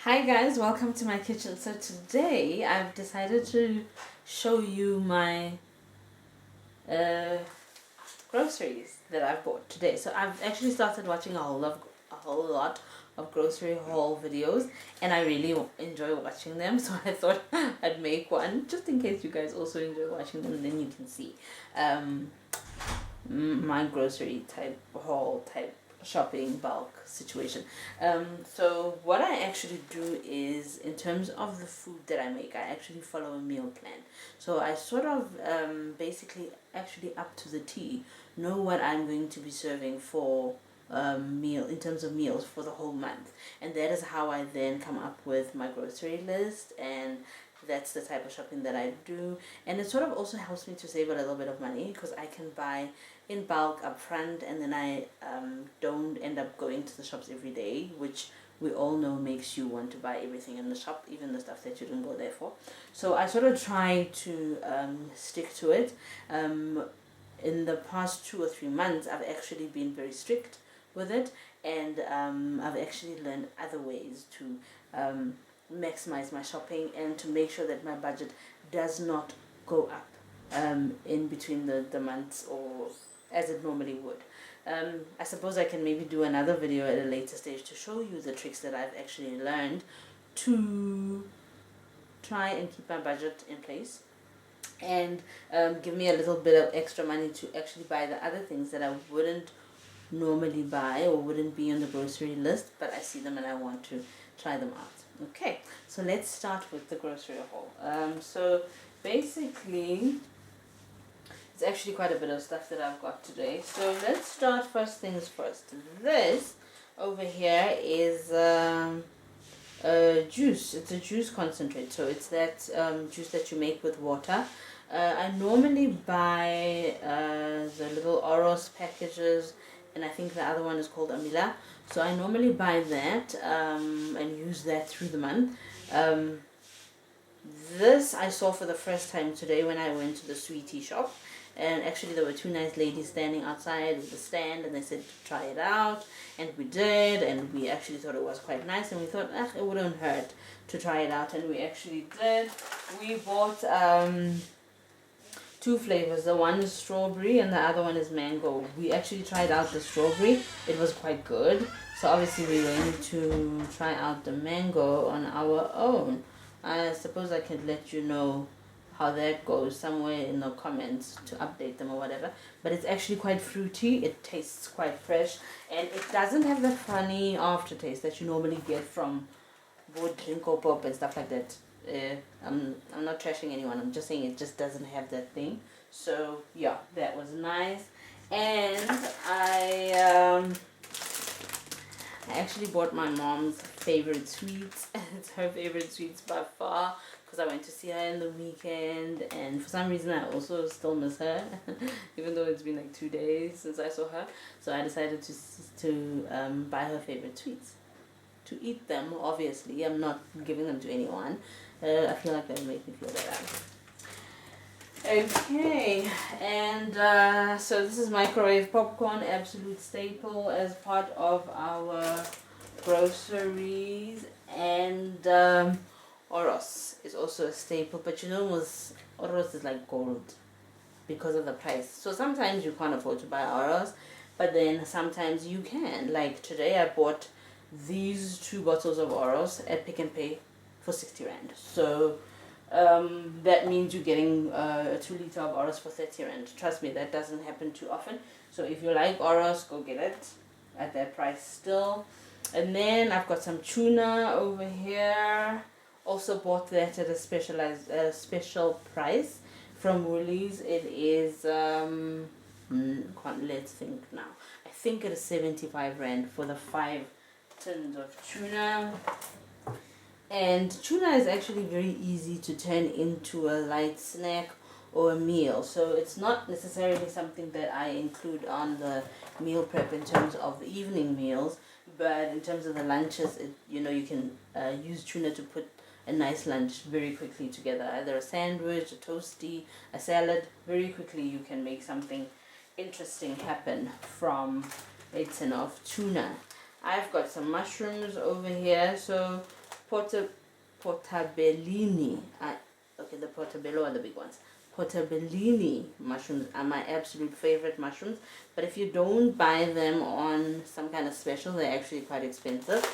Hi guys, welcome to my kitchen. So today I've decided to show you my uh, groceries that I've bought today. So I've actually started watching a whole lot of grocery haul videos, and I really enjoy watching them. So I thought I'd make one just in case you guys also enjoy watching them, and then you can see um, my grocery type haul type shopping bulk situation. So what I actually do is, in terms of the food that I make, I actually follow a meal plan. So I sort of basically actually up to the T know what I'm going to be serving for meal in terms of meals for the whole month, and that is how I then come up with my grocery list, and that's the type of shopping that I do. And it sort of also helps me to save a little bit of money because I can buy in bulk up front, and then I don't end up going to the shops every day, which we all know makes you want to buy everything in the shop, even the stuff that you didn't go there for. So I sort of try to stick to it. In the past 2 or 3 months, I've actually been very strict with it, and I've actually learned other ways to maximize my shopping and to make sure that my budget does not go up in between the months, or as it normally would. I suppose I can maybe do another video at a later stage to show you the tricks that I've actually learned to try and keep my budget in place, and give me a little bit of extra money to actually buy the other things that I wouldn't normally buy or wouldn't be on the grocery list, but I see them and I want to try them out. Okay, so let's start with the grocery haul. So basically, it's actually quite a bit of stuff that I've got today. So let's start first things first. This over here is juice. It's a juice concentrate. So it's that juice that you make with water. I normally buy the little Oros packages, and I think the other one is called Amila. So I normally buy that and use that through the month. This I saw for the first time today when I went to the sweetie shop, and actually there were two nice ladies standing outside with the stand, and they said to try it out, and we did, and we actually thought it was quite nice, and we thought it wouldn't hurt to try it out, and we actually did. We bought two flavors. The one is strawberry and the other one is mango. We actually tried out the strawberry. It was quite good. So obviously we're going to try out the mango on our own. I suppose I can let you know how that goes somewhere in the comments to update them or whatever. But it's actually quite fruity. It tastes quite fresh, and it doesn't have the funny aftertaste that you normally get from wood drink or pop and stuff like that. I'm not trashing anyone. I'm just saying it just doesn't have that thing. So yeah, that was nice. And I actually bought my mom's favorite sweets. It's her favorite sweets by far, because I went to see her in the weekend, and for some reason I also still miss her even though it's been like 2 days since I saw her. So I decided to buy her favorite sweets to eat them. Obviously I'm not giving them to anyone. I feel like that would make me feel better. Okay, and so this is microwave popcorn, absolute staple as part of our groceries, and Oros is also a staple, but you know, Oros is like gold because of the price. So sometimes you can't afford to buy Oros, but then sometimes you can. Like today I bought these 2 bottles of Oros at Pick and Pay for 60 Rand. So that means you're getting a 2 liter of Oros for 30 Rand. Trust me, that doesn't happen too often. So if you like Oros, go get it at that price still. And then I've got some tuna over here. Also bought that at a special price from Woolies. It is let's think now. I think it is 75 Rand for the 5 tins of tuna. And tuna is actually very easy to turn into a light snack or a meal. So it's not necessarily something that I include on the meal prep in terms of the evening meals, but in terms of the lunches, you can use tuna to put a nice lunch very quickly together. Either a sandwich, a toasty, a salad. Very quickly you can make something interesting happen from a tin of tuna. I've got some mushrooms over here. So portabellini. Okay, the portobello are the big ones. Portabellini mushrooms are my absolute favorite mushrooms, but if you don't buy them on some kind of special, they're actually quite expensive.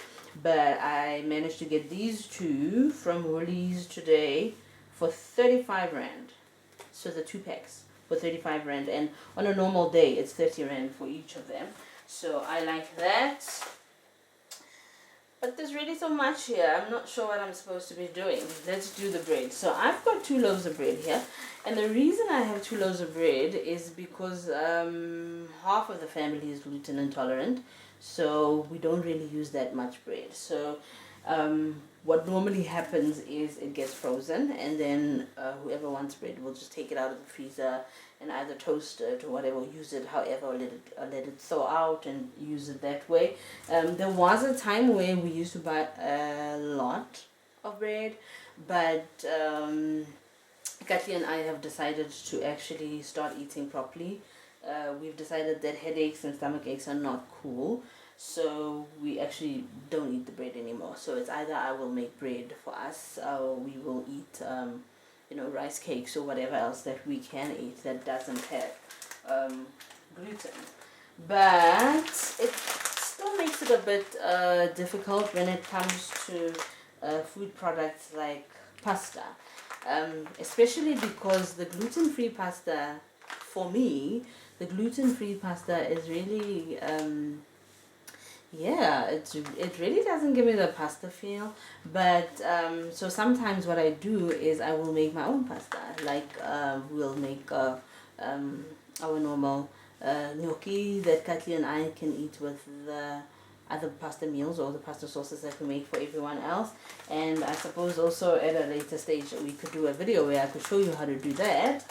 But I managed to get these two from Woolies today for 35 rand. So the 2 packs for 35 rand, and on a normal day it's 30 rand for each of them. So I like that. But there's really so much here. I'm not sure what I'm supposed to be doing. Let's do the bread. So I've got 2 loaves of bread here. And the reason I have 2 loaves of bread is because half of the family is gluten intolerant. So we don't really use that much bread. So what normally happens is it gets frozen. And then whoever wants bread will just take it out of the freezer and either toast it or whatever, use it however, let it thaw out and use it that way. There was a time where we used to buy a lot of bread, but Kathy and I have decided to actually start eating properly. We've decided that headaches and stomach aches are not cool, so we actually don't eat the bread anymore. So it's either I will make bread for us, or we will eat rice cakes or whatever else that we can eat that doesn't have gluten. But it still makes it a bit difficult when it comes to food products like pasta, especially because the gluten-free pasta, for me, the gluten-free pasta is really it really doesn't give me the pasta feel. But so sometimes what I do is I will make my own pasta. Like we'll make our normal gnocchi that Kathy and I can eat with the other pasta meals or the pasta sauces that we make for everyone else. And I suppose also at a later stage we could do a video where I could show you how to do that,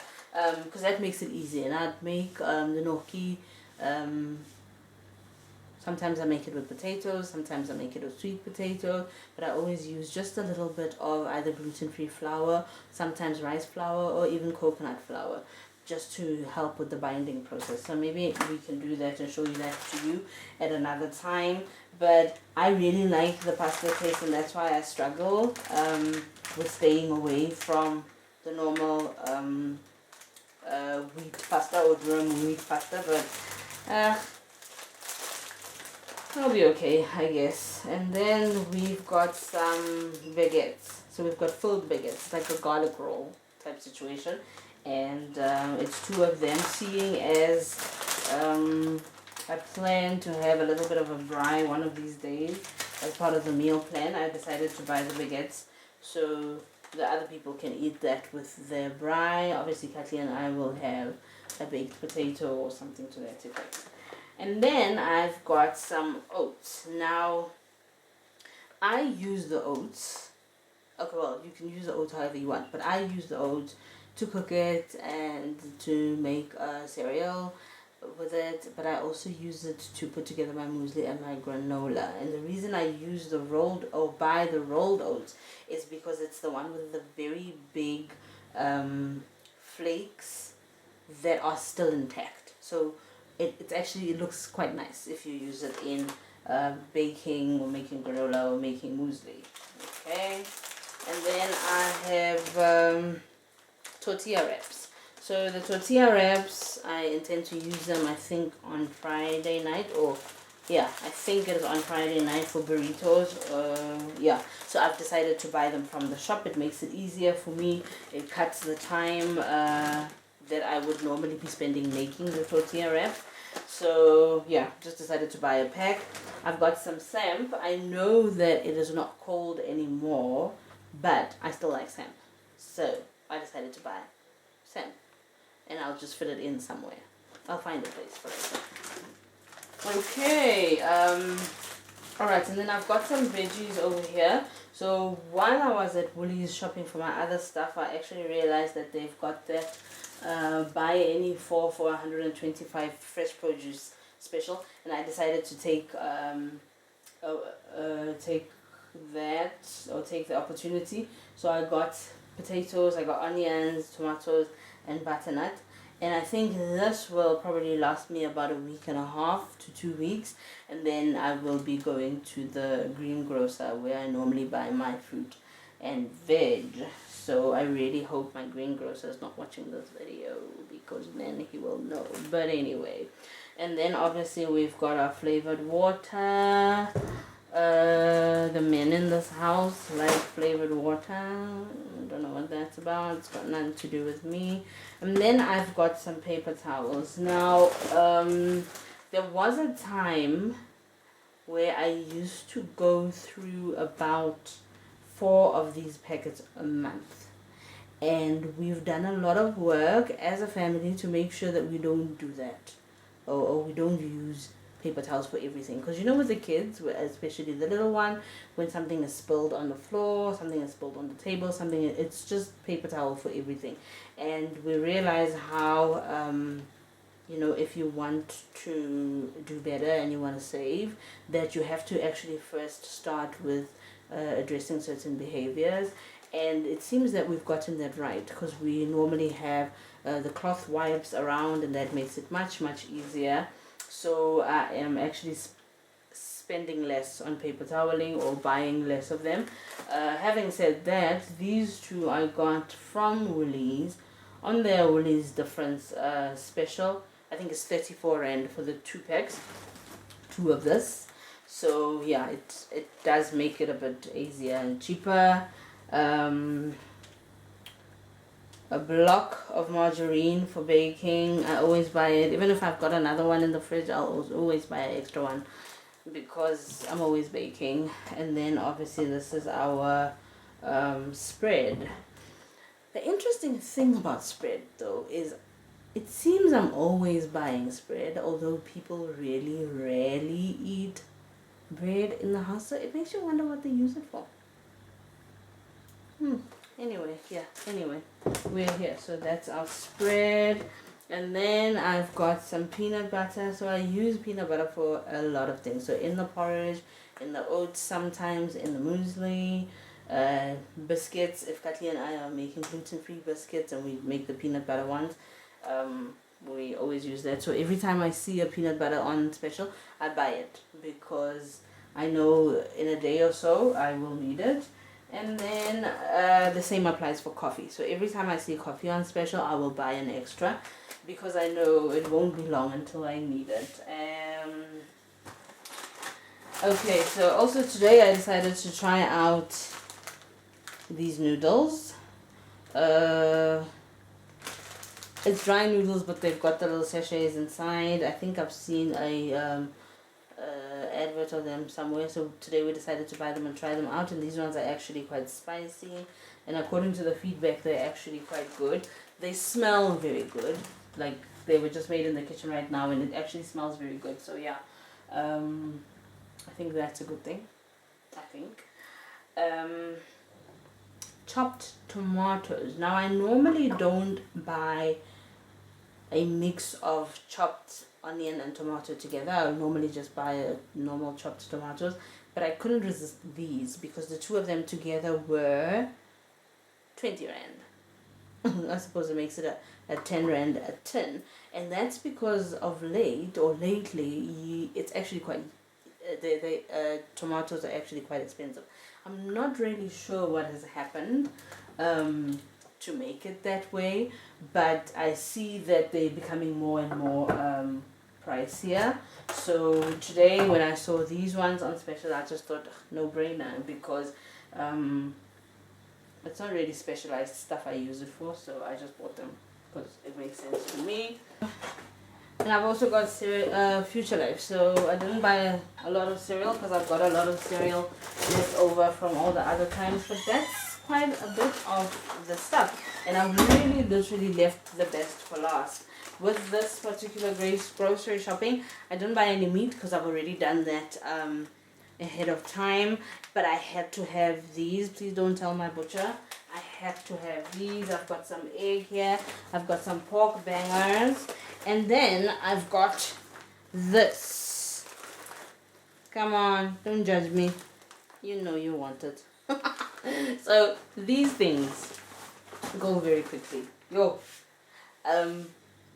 because that makes it easy. And I'd make the gnocchi. Sometimes I make it with potatoes, sometimes I make it with sweet potato, but I always use just a little bit of either gluten-free flour, sometimes rice flour, or even coconut flour, just to help with the binding process. So maybe we can do that and show you that to you at another time. But I really like the pasta taste, and that's why I struggle with staying away from the normal wheat pasta or durum wheat pasta, but it'll be okay, I guess. And then we've got some baguettes. So we've got filled baguettes, like a garlic roll type situation. And it's 2 of them, seeing as I plan to have a little bit of a braai one of these days as part of the meal plan. I decided to buy the baguettes so the other people can eat that with their braai. Obviously, Kathy and I will have a baked potato or something to that effect. And then I've got some oats. Now, I use the oats. Okay, well, you can use the oats however you want, but I use the oats to cook it and to make a cereal with it. But I also use it to put together my muesli and my granola. And the reason I use the buy the rolled oats is because it's the one with the very big flakes that are still intact. So it actually looks quite nice if you use it in baking or making granola or making muesli. Okay, and then I have tortilla wraps. So the tortilla wraps, I intend to use them, I think, on Friday night, or yeah, I think it is on Friday night for burritos. So I've decided to buy them from the shop. It makes it easier for me. It cuts the time that I would normally be spending making the tortilla wrap. So yeah, just decided to buy a pack. I've got some samp. I know that it is not cold anymore, but I still like samp. So I decided to buy samp, and I'll just fit it in somewhere. I'll find a place for it. Okay, alright, and then I've got some veggies over here. So while I was at Woolies shopping for my other stuff, I actually realized that they've got that buy any 4 for 125 fresh produce special, and I decided to take the opportunity. So I got potatoes, I got onions, tomatoes, and butternut. And I think this will probably last me about a week and a half to 2 weeks, and then I will be going to the greengrocer where I normally buy my fruit and veg. So I really hope my greengrocer is not watching this video, because then he will know. But anyway, and then obviously we've got our flavored water. The men in this house like flavored water. I don't know what that's about. It's got nothing to do with me. And then I've got some paper towels. Now, there was a time where I used to go through about 4 of these packets a month. And we've done a lot of work as a family to make sure that we don't do that. Or we don't use paper towels for everything, because you know, with the kids, especially the little one, when something is spilled on the floor, something is spilled on the table, it's just paper towel for everything. And we realize how you know, if you want to do better and you want to save, that you have to actually first start with addressing certain behaviors. And it seems that we've gotten that right, because we normally have the cloth wipes around, and that makes it much easier. So I am actually spending less on paper toweling, or buying less of them. Having said that, these two I got from Woolies on their Woolies difference special. I think it's 34 Rand for the 2 packs, 2 of this. So yeah, it does make it a bit easier and cheaper. A block of margarine for baking. I always buy it, even if I've got another one in the fridge. I'll always buy an extra one, because I'm always baking. And then obviously this is our spread. The interesting thing about spread though is, it seems I'm always buying spread, although people really rarely eat bread in the house. So it makes you wonder what they use it for. Anyway, we're here. So that's our spread. And then I've got some peanut butter. So I use peanut butter for a lot of things. So in the porridge, in the oats sometimes, in the muesli, biscuits. If Katli and I are making gluten-free biscuits and we make the peanut butter ones, we always use that. So every time I see a peanut butter on special, I buy it, because I know in a day or so I will need it. And then the same applies for coffee. So every time I see coffee on special, I will buy an extra, because I know it won't be long until I need it. Okay, so also today I decided to try out these noodles. It's dry noodles, but they've got the little sachets inside. I think I've seen a advert of them somewhere, so today we decided to buy them and try them out. And these ones are actually quite spicy, and according to the feedback, they're actually quite good. They smell very good, like they were just made in the kitchen right now, and it actually smells very good. So yeah, I think that's a good thing. I think chopped tomatoes. Now I normally don't buy a mix of chopped onion and tomato together. I normally just buy a normal chopped tomatoes, but I couldn't resist these, because the 2 of them together were 20 Rand. I suppose it makes it a 10 Rand a tin, and that's because of lately it's actually quite the tomatoes are actually quite expensive. I'm not really sure what has happened to make it that way, but I see that they're becoming more and more pricier. So today when I saw these ones on special, I just thought no brainer, because it's not really specialized stuff I use it for, so I just bought them because it makes sense to me. And I've also got Future Life, so I didn't buy a lot of cereal, because I've got a lot of cereal left over from all the other times, but that's quite a bit of the stuff, and I've really literally left the best for last. With this particular grocery shopping, I didn't buy any meat, because I've already done that ahead of time, but I had to have these. Please don't tell my butcher. I had to have these. I've got some egg here, I've got some pork bangers, and then I've got this. Come on, don't judge me, you know you want it. So these things go very quickly.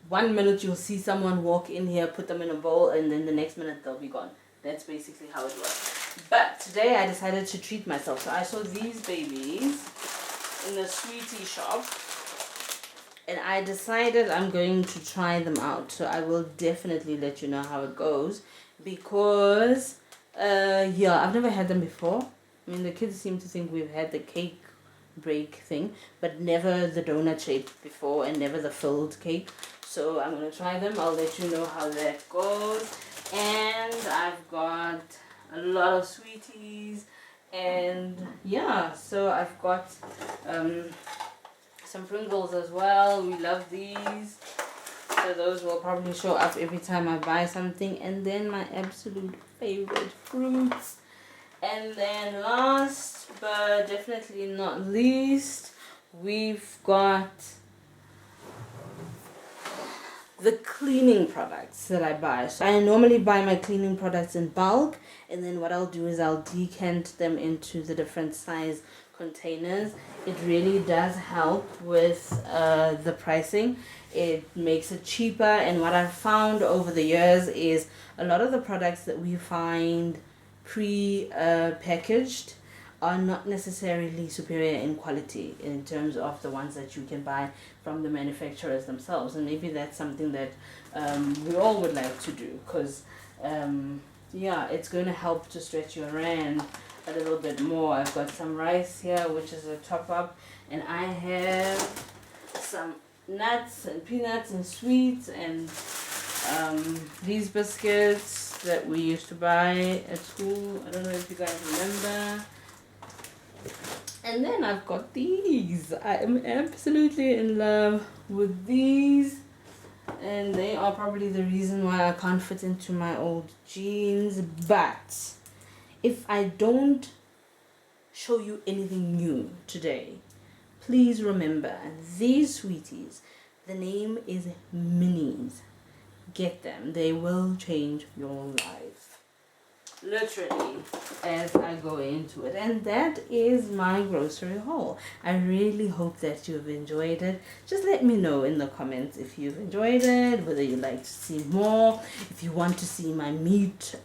1 minute you'll see someone walk in here, put them in a bowl, and then the next minute they'll be gone. That's basically how it works. But today I decided to treat myself. So I saw these babies in the sweetie shop, and I decided I'm going to try them out. So I will definitely let you know how it goes, because yeah, I've never had them before. I mean, the kids seem to think we've had the cake break thing, but never the donut shape before, and never the filled cake. So I'm gonna try them. I'll let you know how that goes. And I've got a lot of sweeties, and yeah, so I've got some Pringles as well. We love these, so those will probably show up every time I buy something. And then my absolute favorite fruits. And then last but definitely not least, we've got the cleaning products that I buy. So I normally buy my cleaning products in bulk, and then what I'll do is I'll decant them into the different size containers. It really does help with the pricing. It makes it cheaper, and what I've found over the years is a lot of the products that we find pre-packaged are not necessarily superior in quality in terms of the ones that you can buy from the manufacturers themselves. And maybe that's something that we all would like to do, because yeah, it's going to help to stretch your rand a little bit more. I've got some rice here, which is a top up, and I have some nuts and peanuts and sweets, and these biscuits that we used to buy at school. I don't know if you guys remember. And then I've got these. I am absolutely in love with these, and they are probably the reason why I can't fit into my old jeans. But if I don't show you anything new today, please remember these sweeties. The name is Minis. Get them. They will change your life, literally, as I go into it. And that is my grocery haul. I really hope that you've enjoyed it. Just let me know in the comments if you've enjoyed it, whether you'd like to see more, if you want to see my meat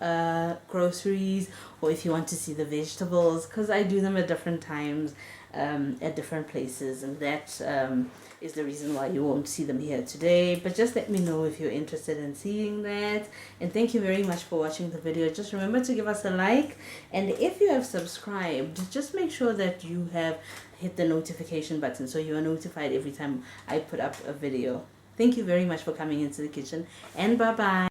groceries, or if you want to see the vegetables, because I do them at different times at different places, and that is the reason why you won't see them here today. But just let me know if you're interested in seeing that. And thank you very much for watching the video. Just remember to give us a like, and if you have subscribed, just make sure that you have hit the notification button so you are notified every time I put up a video. Thank you very much for coming into the kitchen, and bye bye.